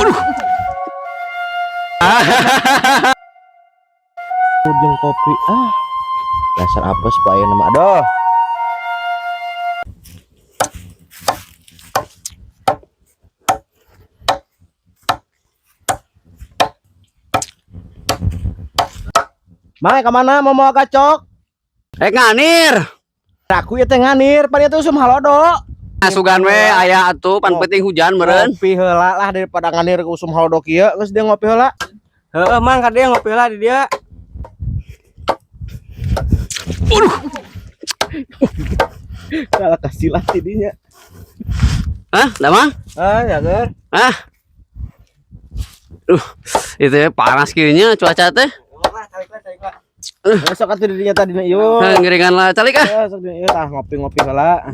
Waduh. Ujung kopi dasar apes pak ya nama aduh. Mae kemana mau gacok? Nganir. Aku ya teh nganir, pada itu sum halodo. Sugan we aya atuh pan penting hujan meureun. Ngopi heula lah daripada nganir ke usum halodo kieu, geus dia ngopi heula. Heeh, Mang, kadang ngopi heula di dia. Waduh. Kalah kasih lah tidinya. Hah, da Mang? Ya ger. Itu ya panas kieunya cuaca teh. Besok atuh didinya tadi ieu. Ngeringan lah calik ah. Sok ieu tah ngopi-ngopi heula.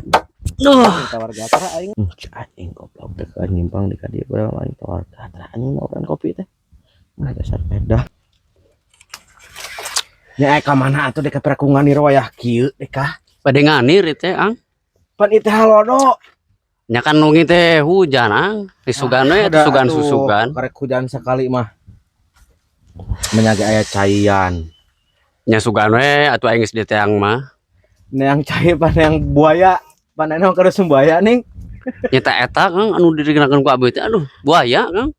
Tawar gatra aing. Aing goblok teh kan nyimpang di ka dieu padahal aing tawar gatra anjing ngobrol kopi teh. Nah dasar beda. Nya ka mana atuh dek perakungan ni wayah kieu dek ka. Pada nganir itu ang. Pan itu halodo. Nya kan nungi teh hujan ang. Di sugan we atuh sugan susugan. Karek hujan sekali mah. Menyage aya caian. Nya sugan we atuh aing geus di teang mah. Neang cai pan yang buaya. Panena kada buaya ning. Nya teh eta Kang anu diriginakeun ku abeuh teh aduh buaya Kang.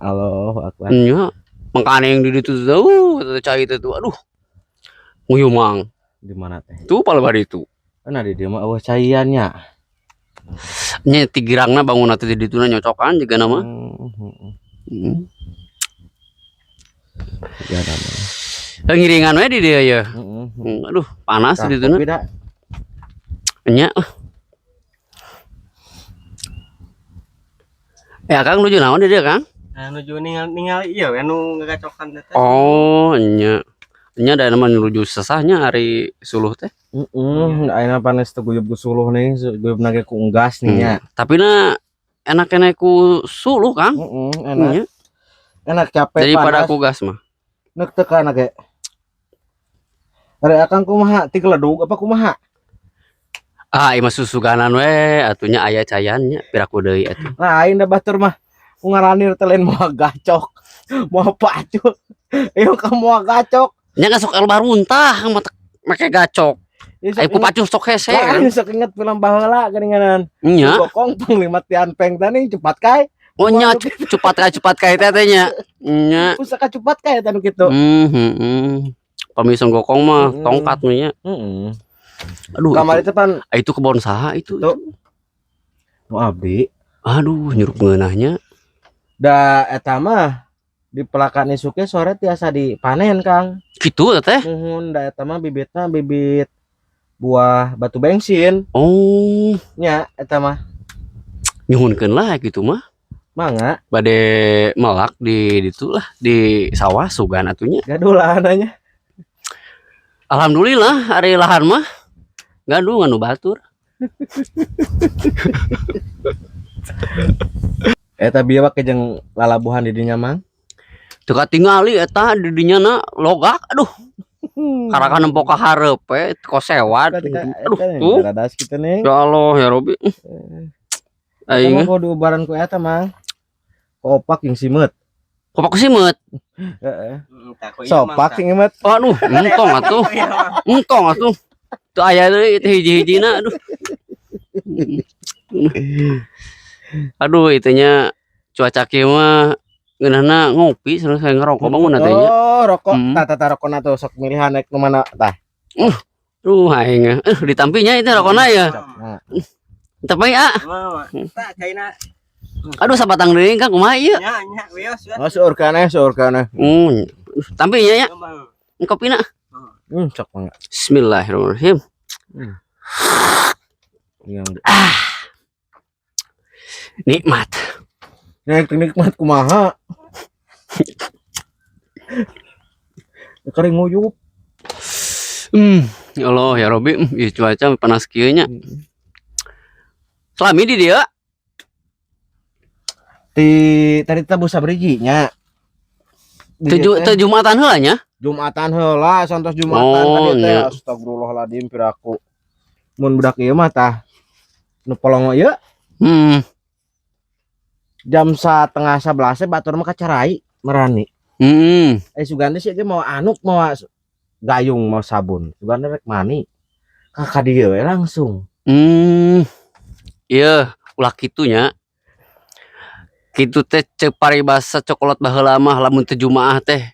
Allahu akbar. Nya mangkane yang di ditu teh cai teh tuh aduh. Nguyuh mang. Di mana teh? Tuh palebari itu. Nah di dieu mah eueuh caiannya. Nya tigirangna bangunna teh di dituna nyocokan juga nama. Ya nama. Ngiringan we di dieu ya. Aduh, panas di dituna. Nya. Ya Kang nuju naon di dieu Kang? Nuju ningali iya anu ngagacokan teh. Oh, nya. Nya da nama nuju sesahnya hari suluh teh. Ayeuna panes teh guyub ku suluh nih, guyub nage ku unggas nih nya. Tapi na enak-enak ku suluh Kang. Enak. Enak capek daripada ku gas mah. Neuk teu kana ge. Are akang kumaha ti geledug apa kumaha? Ieu mah susuganan we atunya aya cayannya piraku deui atuh. Lain da batur mah ngaranir teh lain moal gacok. Moal pacut. Ieu ka moal gacok. Nya sok elbar muntah make gacok. Ai ku pacuh sok hese kan. Sok inget film baheula geuninganan. Nya. Kokong panglima tian peng teh cepat kae. Oh nya cepat kae teh nya. Nya. Usaka cepat kae teh nu kitu. Pamisong gokong mah tongkat mah nya. Aduh. Kamari teh pan itu kebon saha itu? Nu abdi. Aduh, nyurup ngeunahnya. Da eta mah di pelakan isuke sore tiasa dipanen Kang. Kitu teh? Nuhun da eta mah bibitna bibit buah batu bensin. Oh, nya eta mah. nyuhunkeun lah gitu mah. Mangga Bade melak di ditu lah di sawah sugan atunya. gaduh nanya. Alhamdulillah hari lahan mah gaduh nganu batur. Eta bieu ke jeung lalabuhan di dinya mang. Teu katingali eta di dinya na logak aduh. Karakan nempok ka hareupe kosewat. Aduh tuh. Radas kitu nih. Ya Allah ya Robi. Aing mah diubaran ku eta mang. Opak yang simet. Kopak simet. Heeh. Sopak sing simet. Aduh, entong atuh. Entong atuh. Tuh aya deui teh hiji-hijina aduh. Aduh itunya cuaca kieu mah ngeunahna ngopi sareng saya ngerokok bangun teh nya. Oh, rokok. Tah rokokna tuh sok milihan naik nu mana tah. Aing ditampinya itu rokokna ya. Teu bae Tah caina. Aduh sabatang deui Kang kumaha ieu? Nya wios. Oh, seueur kana. Tampinya ya. Kopina. Sok mangga. Bismillahirrahmanirrahim. Nikmat. Nikmat kumaha? Kering nguyup. Ya Allah ya Robi, cuaca panas kieu nya. Selami di dia. Tadi kita busa berijinya. Jumatan heula nya. Jumatan heula, santos Jumatan tadi teh. Astagfirullahaladzim piraku. Mun budak ieu mah tah nu polongo ieu. jam 10:30 batur mah kacarai merani. Suganda sih dia mau anuk mau gayung mau sabun. Suganda rek mani. Kakak dia we langsung. Iya, ulah kitunya. Kitu teh cek paribasa cokolot baheula mah lamun teu jumaah teh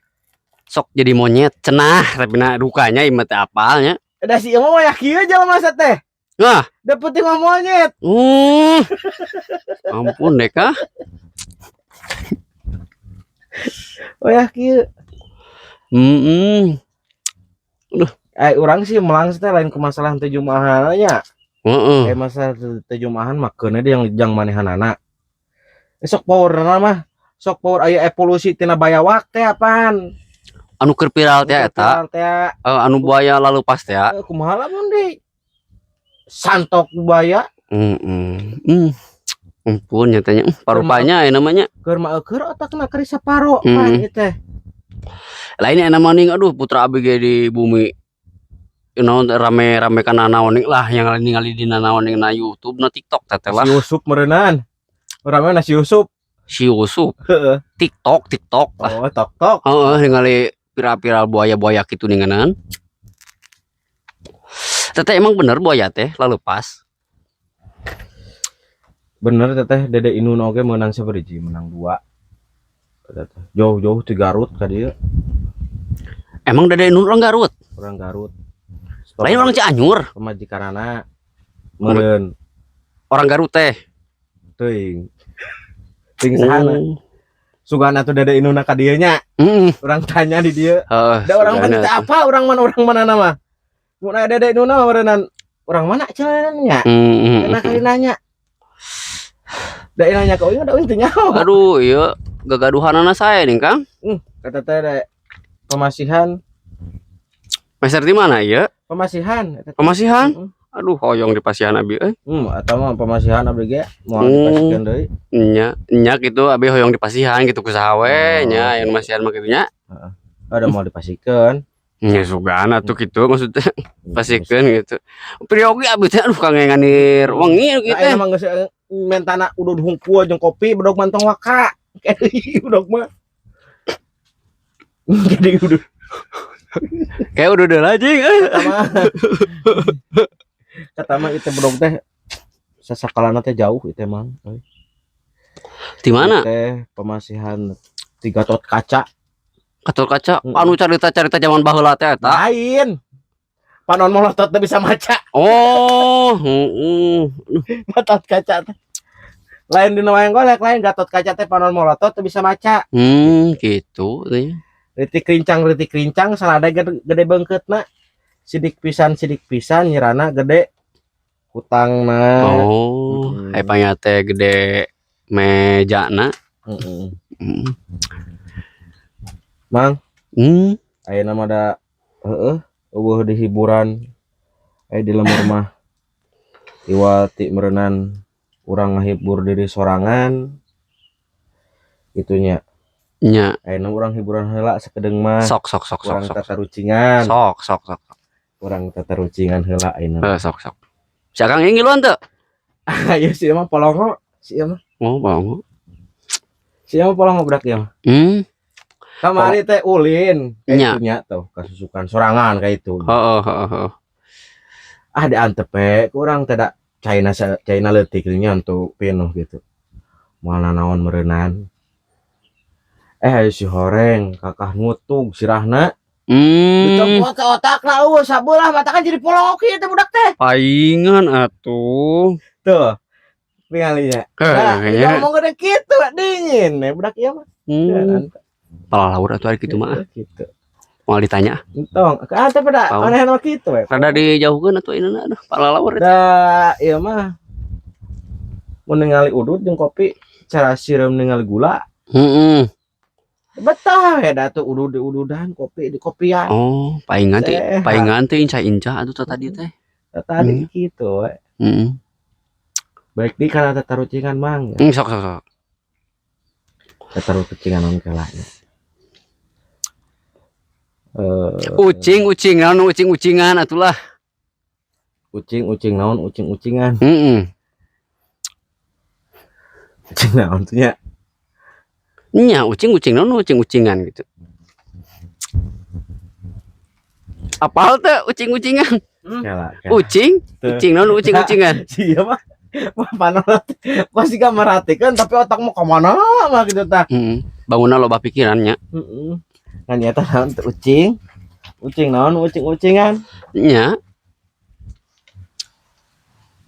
sok jadi monyet cenah tapi na dukanya imah teh apalnya. Da si mah ya kieu jelema masa teh. Nah, Da peuting mah monyet. Ampun deh kah. Oh ya kieu. Urang sih melang teh lain ke masalah teu jumaahan nya. Heeh. Masalah teu jumaahan mah keuna dia yang jang manehanana. Sok powerna mah sok power aya evolusi tina bayawak teh apaan? Anu keur viral teh eta. Anu buaya lalu pas teh. Kumaha lamun deui? Santok buaya. Ampun nyatanya parupanya ya namanya. Keur mah keur otakna keur saparo pan ieu teh. Lain aya mending aduh putra ABG di bumi. Naon rame-rame kana naon lah yang ningali di naon na YouTube na TikTok teh lah. Si Yusuf meureunaan. Urang mah si Yusuf. Si Yusuf. TikTok. Oh, tok. Heeh, ningali viral buaya-buaya kitu ninganan. Teteh emang bener buaya teh lalu pas. Bener teteh Dede Inun oge menang saberiji, menang 2. Jauh-jauh ti Garut ka dieu. Emang Dede Inun orang Garut? Orang Garut. Lain orang Cianjur. Pemajikanana meureun. Orang Garut teh. Teuing. Ting sahana. Sugana tuh Dede Inun ka dieu nya. Urang tanya di dieu. Da urang mah teh apa urang mana nama? Mun aya Dede Inun mah meureunnan urang mana cenanya? Enak kali nanya. Da nanya ka euy da euy teu nyaho. Aduh, ieu gagaduhanana sae nih, Kang. Kata teh pemasihan. Meser di mana ieu? Pemasihan? Aduh, hoyong di pasihan abi euy. Atau mah pemasihan abi ge moal dipasikeun deui. Nya gitu abi hoyong di pasihan gitu kusaha we nya aya masihan mah kitu nya. Heeh. Ada mau dipasikeun. Nya sugana tuh gitu maksudnya pasikeun gitu. Priogi abi teh aduh kangenganir wengi kitu teh. Emang geus mentana udud hungkul jeung kopi bedog mantong waka. Bedog mah. Jadi udud. Kayak udah lajing Kata mah itu bedog teh sasakalana teh jauh itu emang. Di mana? Teh pemasihan 3 tot kaca. Gatot kaca anu carita-carita zaman baheula teh eta. Lain. Panon molotot teh bisa maca. Oh, Gatot kaca teh. Lain dina wayang golek, lain gatot kaca teh panon molotot teh bisa maca. Gitu teh. Ritik rincang salada gede beungkeutna. Sidik pisan nyirana gede hutangna. Oh, epanya teh gede mejana. Mang. Ayeuna mah da eueuh di hiburan di lemur mah. Iwati meureunnan urang ngahibur diri sorangan. Itunya. Nya. Ayeuna urang hiburan heula sakedeung mah. Sok. Urang tatarucingan. Sok. Urang tatarucingan heula ayeuna. Sok. Si Akang ngiluan teu? Ieu si mah polongo, si mah. Oh, bang. Si mah polongo budak ieu mah. Kamari teh ulin kayak itunya tuh kasusukan sorangan kayak itu. Heeh. Diantep kurang tidak China leutik nya untuk penuh gitu. Moal naon meureunnan. Si horeng kakah ngutug sirahna. Dicoba ke otakna sabelah mata kan jadi polong kieu teh budak teh. Paingan atuh. Tuh. Ningalinya. Nah, ngomong gede kitu dingin budak ieu mah. Pala laur atuh ari kitu mah. Gitu. Moal ditanya. Entong, ka teh pada aneh mah kitu we. Rada dijauhkeun atuh ayeuna aduh pala laur. Da ieu mah mun ningali udud jeung kopi cara sireum ningali gula. Betah ya da tuh udud-ududan kopi di kopian. Oh, paingan teh inca-inca atuh tadi teh. Tadi kitu we. Baik di kana tatarucingan mang. Sok. Tatarucingan naon kelanya. Ucing naon ucing-ucingan atulah. Ucing naon ucing-ucingan. Ucing naon tuh nya? Nya ucing naon ucing-ucingan gitu. Apal teh ucing-ucingan? Kela. Ucing naon ucing-ucingan? Siapa? Wah, panas. Pasti gak merhatikan tapi otakmu kemana mah gitu tah. Bangunna loba pikirannya. Nah nyata naon teh ucing. Ucing naon ucing-ucingan. Nya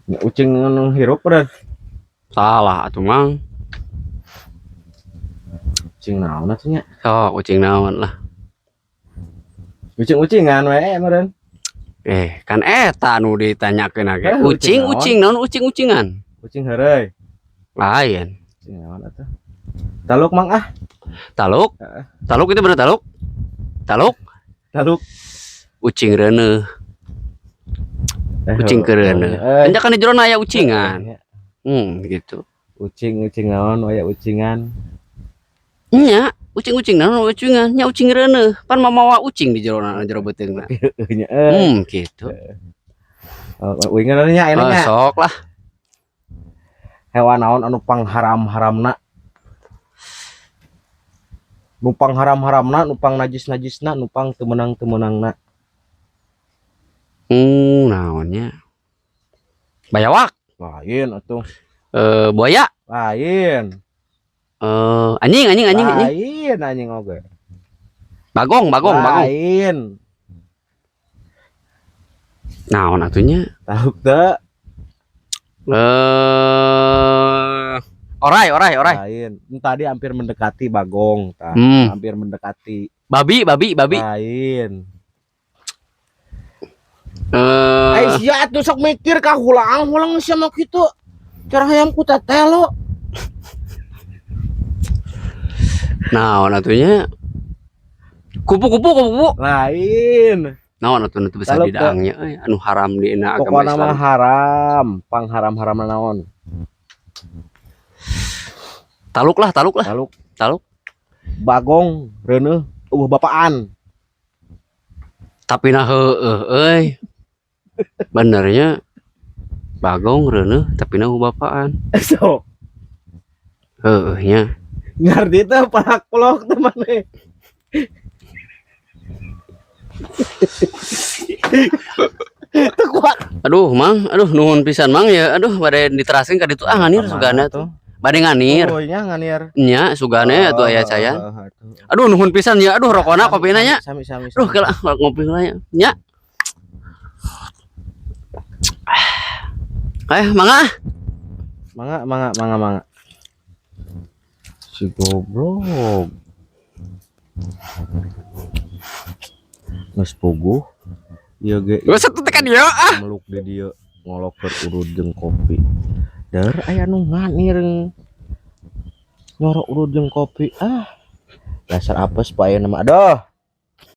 Ya, ucing nu hirup bener. salah atuh mang. Ucing naon atuh nya? Oh, ucing naon lah. Ucing-ucingan we meureun. Kan eta nu ditanyakeun age. Ucing Ucing naon ucing-ucingan? Ucing heureuy. Lain. Ucing naon atuh? Taluk mang ah. Taluk? Taluk itu bener taluk? Taluk? Taluk. Ucing reuneuh. Ucing kereuneuh. Enya kan di jero aya ucingan. Gitu. Ucing naon aya ucingan. Nya, ucing naon ucingan, nya ucing reuneuh. Pan mamawa ucing di jero beuteungna. Nya Gitu. Wingeun nya enaknya. Sok lah. Hewan naon anu pangharam-haramna? Nupang haram-haramna, nupang najis-najisna, nupang temenang-temenangna. Naonnya? Bayawak. Lain atuh. Buaya. Lain. Anjing. Lain anjing oge. Bagong. Lain. Naon atunya? Taluk teu. Orai. Lain. Tadi hampir mendekati bagong, tah. Hampir mendekati. Babi. Lain. Sia atuh sok mikir ka hulang sama kitu. Cara hayam ku teteh lo. Naon atunya? Kupu. Lain. Naon atuh nu bisa didaangnya anu haram di agama Islam. Pokona mah haram, pangharam-haramna naon? Taluk lah. Taluk. Bagong reuneuh bapaan. Tapi nah euy. Benernya bagong reuneuh tapi nah bapaan. So. Nya. Ngarti teh palak-polok teman nih. Kuat. Aduh, Mang. Nuhun pisan, Mang ya. Bade diteraskeun ka ditu nganir sugana tuh. Bade nganir. Oh, nya nganir. Nya sugana atuh aya cayan. Aduh, nuhun pisan ya. Rokona kopina nya. Sami. Kela ngopi heula nya. Mangga. Si goblok. Geus puguh. Ieu ge. Geus tekan dia Meluk di dieu ngoloker urut jeung kopi. Dar aya nu nganir. Nyorok urut jeung kopi. Dasar apes pae nama. Aduh.